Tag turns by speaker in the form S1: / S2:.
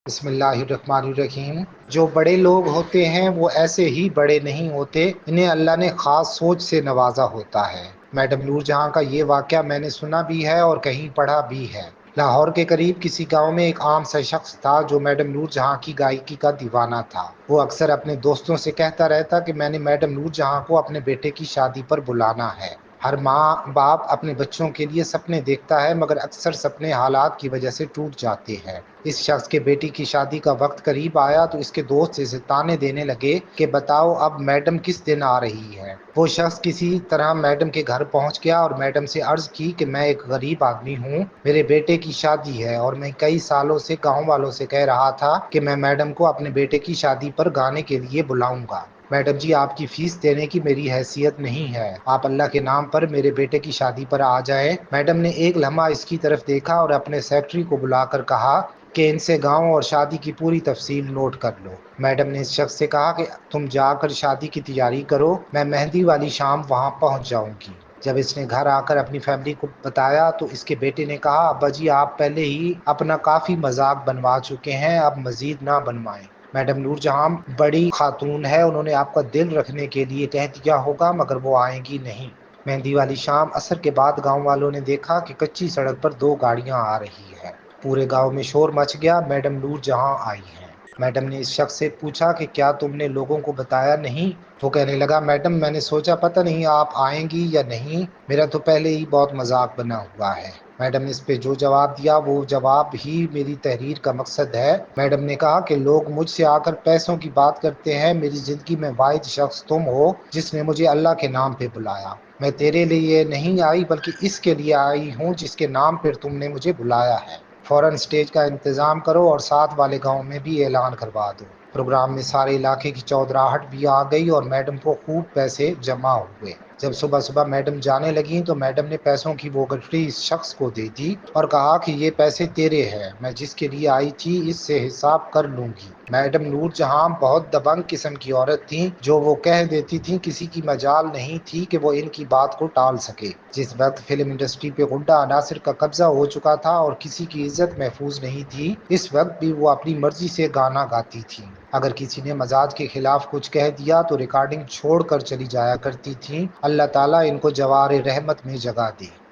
S1: بسم اللہ الرحمن الرحیم۔ جو بڑے لوگ ہوتے ہیں وہ ایسے ہی بڑے نہیں ہوتے، انہیں اللہ نے خاص سوچ سے نوازا ہوتا ہے۔ میڈم نور جہاں کا یہ واقعہ میں نے سنا بھی ہے اور کہیں پڑھا بھی ہے۔ لاہور کے قریب کسی گاؤں میں ایک عام سا شخص تھا جو میڈم نور جہاں کی گائیکی کا دیوانہ تھا۔ وہ اکثر اپنے دوستوں سے کہتا رہتا کہ میں نے میڈم نور جہاں کو اپنے بیٹے کی شادی پر بلانا ہے۔ ہر ماں باپ اپنے بچوں کے لیے سپنے دیکھتا ہے، مگر اکثر سپنے حالات کی وجہ سے ٹوٹ جاتے ہیں۔ اس شخص کے بیٹی کی شادی کا وقت قریب آیا تو اس کے دوست اسے تانے دینے لگے کہ بتاؤ اب میڈم کس دن آ رہی ہے۔ وہ شخص کسی طرح میڈم کے گھر پہنچ گیا اور میڈم سے عرض کی کہ میں ایک غریب آدمی ہوں، میرے بیٹے کی شادی ہے اور میں کئی سالوں سے گاؤں والوں سے کہہ رہا تھا کہ میں میڈم کو اپنے بیٹے کی شادی پر گانے کے لیے بلاؤں گا۔ میڈم جی، آپ کی فیس دینے کی میری حیثیت نہیں ہے، آپ اللہ کے نام پر میرے بیٹے کی شادی پر آ جائیں۔ میڈم نے ایک لمحہ اس کی طرف دیکھا اور اپنے سیکرٹری کو بلا کر کہا کہ ان سے گاؤں اور شادی کی پوری تفصیل نوٹ کر لو۔ میڈم نے اس شخص سے کہا کہ تم جا کر شادی کی تیاری کرو، میں مہندی والی شام وہاں پہنچ جاؤں گی۔ جب اس نے گھر آ کر اپنی فیملی کو بتایا تو اس کے بیٹے نے کہا ابا جی، آپ پہلے ہی اپنا کافی مذاق بنوا چکے ہیں، اب مزید نہ بنوائیں۔ میڈم نور جہاں بڑی خاتون ہے، انہوں نے آپ کا دل رکھنے کے لیے کہہ دیا ہوگا مگر وہ آئیں گی نہیں۔ مہندی والی شام عصر کے بعد گاؤں والوں نے دیکھا کہ کچی سڑک پر دو گاڑیاں آ رہی ہیں۔ پورے گاؤں میں شور مچ گیا، میڈم نور جہاں آئی ہیں۔ میڈم نے اس شخص سے پوچھا کہ کیا تم نے لوگوں کو بتایا نہیں؟ وہ کہنے لگا میڈم میں نے سوچا پتہ نہیں آپ آئیں گی یا نہیں، میرا تو پہلے ہی بہت مذاق بنا ہوا ہے۔ میڈم نے اس پہ جو جواب دیا وہ جواب ہی میری تحریر کا مقصد ہے۔ میڈم نے کہا کہ لوگ مجھ سے آ کر پیسوں کی بات کرتے ہیں، میری زندگی میں واحد شخص تم ہو جس نے مجھے اللہ کے نام پہ بلایا۔ میں تیرے لیے نہیں آئی بلکہ اس کے لیے آئی ہوں جس کے نام پر تم نے مجھے بلایا ہے۔ فوراً اسٹیج کا انتظام کرو اور ساتھ والے گاؤں میں بھی اعلان کروا دو۔ پروگرام میں سارے علاقے کی چودراہٹ بھی آ گئی اور میڈم کو خوب پیسے جمع ہوئے۔ جب صبح صبح میڈم جانے لگیں تو میڈم نے پیسوں کی وہ گٹھڑی اس شخص کو دے دی اور کہا کہ یہ پیسے تیرے ہیں، میں جس کے لیے آئی تھی اس سے حساب کر لوں گی۔ میڈم نور جہاں بہت دبنگ قسم کی عورت تھیں، جو وہ کہہ دیتی تھیں کسی کی مجال نہیں تھی کہ وہ ان کی بات کو ٹال سکے۔ جس وقت فلم انڈسٹری پہ غنڈہ عناصر کا قبضہ ہو چکا تھا اور کسی کی عزت محفوظ نہیں تھی، اس وقت بھی وہ اپنی مرضی سے گانا گاتی تھیں۔ اگر کسی نے مزاج کے خلاف کچھ کہہ دیا تو ریکارڈنگ چھوڑ کر چلی جایا کرتی تھیں۔ اللہ تعالیٰ ان کو جوار رحمت میں جگہ دے۔